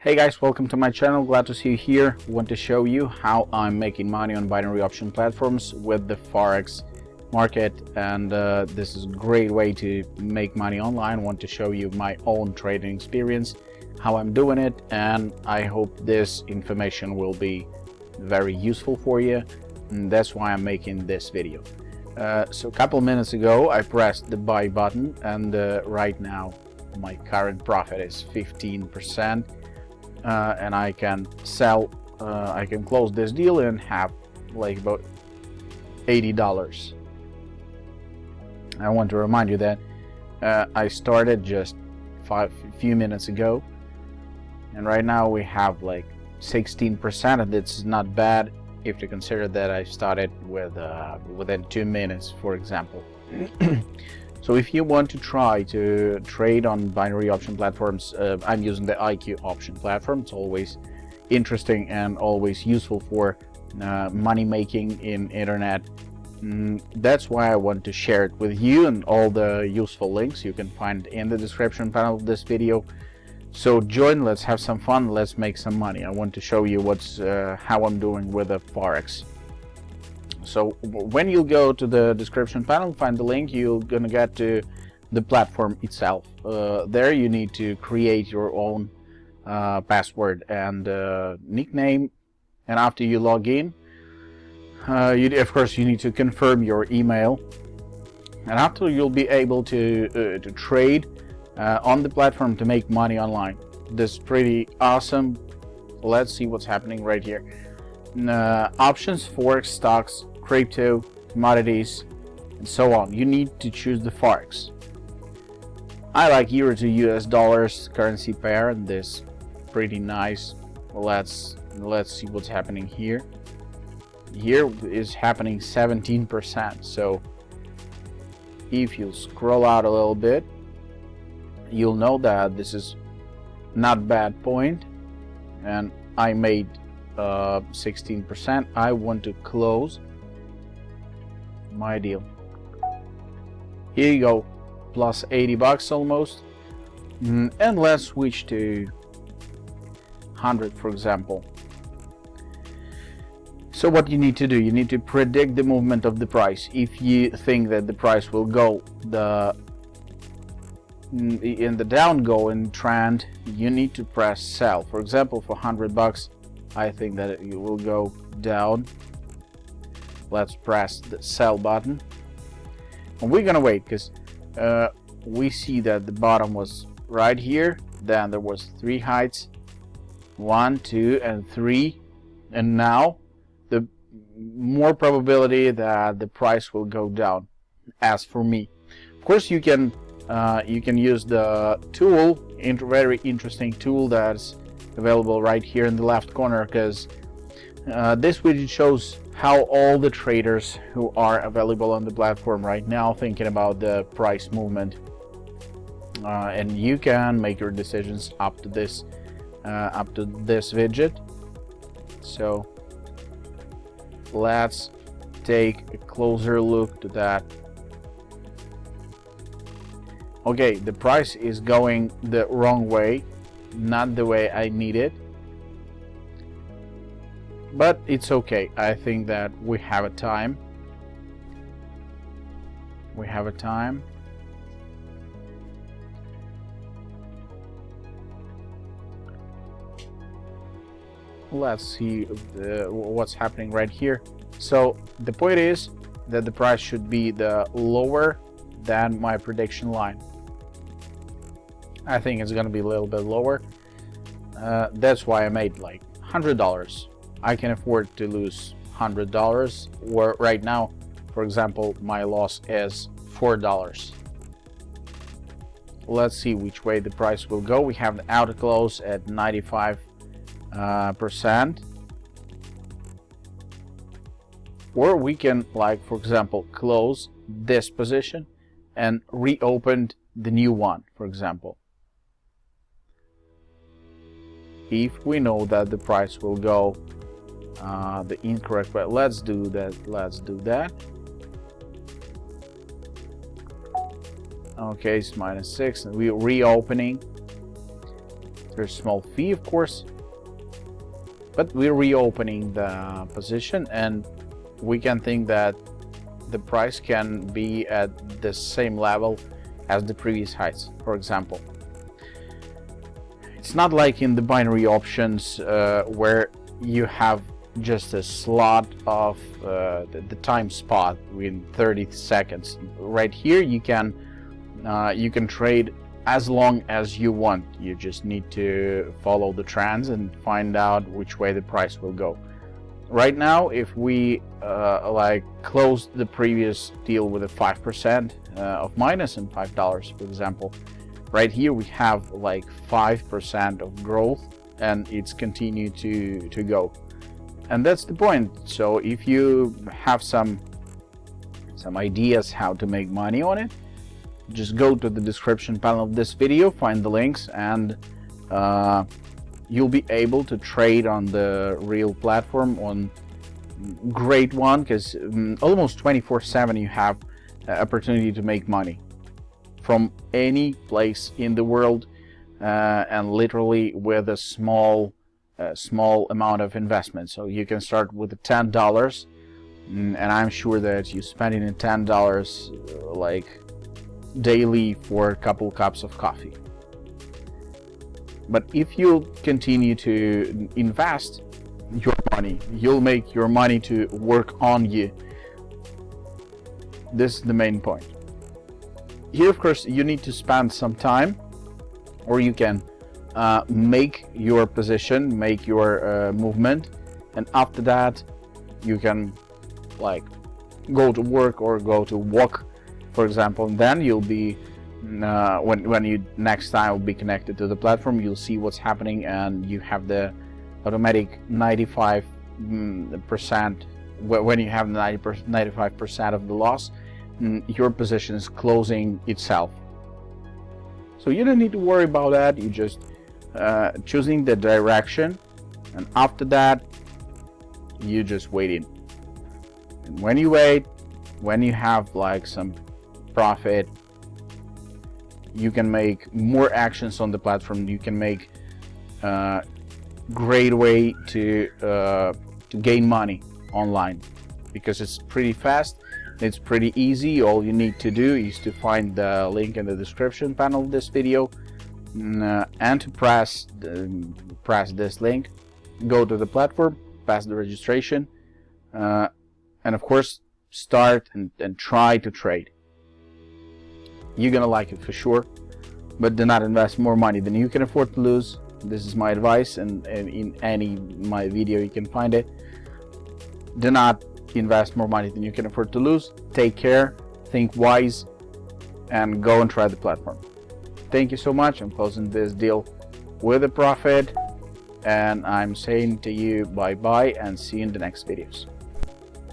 Hey guys, welcome to my channel. Glad to see you here. Want to show you how I'm making money on binary option platforms with the Forex market, and this is a great way to make money online. Want to show you my own trading experience, how I'm doing it, and I hope this information will be very useful for you, and that's why I'm making this video. So a couple minutes ago I pressed the buy button, and right now my current profit is 15%. And I can sell, I can close this deal and have like about $80. I want to remind you that I started just a few minutes ago, and right now we have like 16%, and it's not bad if you consider that I started with within 2 minutes, for example. So if you want to try to trade on binary option platforms, I'm using the IQ option platform. It's always interesting and always useful for money making in internet. That's why I want to share it with you, and all the useful links you can find in the description panel of this video. So join, let's have some fun, let's make some money. I want to show you how I'm doing with the Forex. So when you go to the description panel, find the link, you're gonna get to the platform itself. There you need to create your own password and nickname, and after you log in, of course you need to confirm your email, and after you'll be able to trade on the platform to make money online. This is pretty awesome. Let's see what's happening right here. Options, Forex, stocks, crypto, commodities, and so on. You need to choose the Forex. I like euro to US dollars currency pair, and this pretty nice. Let's see what's happening here. Here is happening 17%. So if you scroll out a little bit, you'll know that this is not bad point, and I made 16%. I want to close my deal. Here you go, plus $80 almost. And let's switch to 100, for example. So what you need to do, you need to predict the movement of the price. If you think that the price will go in the downgoing trend, you need to press sell. For example, for $100, I think that it will go down. Let's press the sell button, and we're gonna wait, because we see that the bottom was right here, then there was 3 heights, 1, 2, and 3, and now the more probability that the price will go down. As for me, of course, you can use the tool, very interesting tool that's available right here in the left corner, because this widget shows how all the traders who are available on the platform right now thinking about the price movement, and you can make your decisions up to this widget. So let's take a closer look to that. Okay, the price is going the wrong way, not the way I need it, but it's okay. I think that we have a time. Let's see what's happening right here. So the point is that the price should be lower than my prediction line. I think it's gonna be a little bit lower. That's why I made like $100. I can afford to lose $100, where right now, for example, my loss is $4. Let's see which way the price will go. We have the auto close at 95%, or we can, like, for example, close this position and reopen the new one, for example, if we know that the price will go the incorrect way. Let's do that. Okay, it's -6, and we're reopening There's a small fee, of course, but we're reopening the position, and we can think that the price can be at the same level as the previous heights, for example. It's not like in the binary options where you have just a slot of the time spot within 30 seconds. Right here you can trade as long as you want. You just need to follow the trends and find out which way the price will go. Right now, if we like closed the previous deal with a 5% of minus and $5, for example, right here we have like 5% of growth, and it's continued to go. And that's the point. So if you have some ideas how to make money on it, just go to the description panel of this video, find the links, and you'll be able to trade on the real platform, on great one, because almost 24/7 you have opportunity to make money from any place in the world, and literally with a small amount of investment. So you can start with $10, and I'm sure that you spending $10 like daily for a couple cups of coffee. But if you continue to invest your money, you'll make your money to work on you. This is the main point. Here, of course, you need to spend some time, or you can make your position, make your movement, and after that you can like go to work or go to walk, for example, and then you'll be when you next time will be connected to the platform, you'll see what's happening, and you have the automatic 95%. When you have 95% of the loss, your position is closing itself. So you don't need to worry about that. You just choosing the direction, and after that you just waiting. And when you wait, when you have like some profit, you can make more actions on the platform. You can make great way to gain money online, because it's pretty fast, it's pretty easy. All you need to do is to find the link in the description panel of this video, and to press this link, go to the platform, pass the registration, and of course start and try to trade. You're gonna like it for sure, but do not invest more money than you can afford to lose. This is my advice, and in any my video you can find it. Do not invest more money than you can afford to lose. Take care, think wise, and go and try the platform. Thank you so much. I'm closing this deal with a profit, and I'm saying to you bye bye, and see you in the next videos.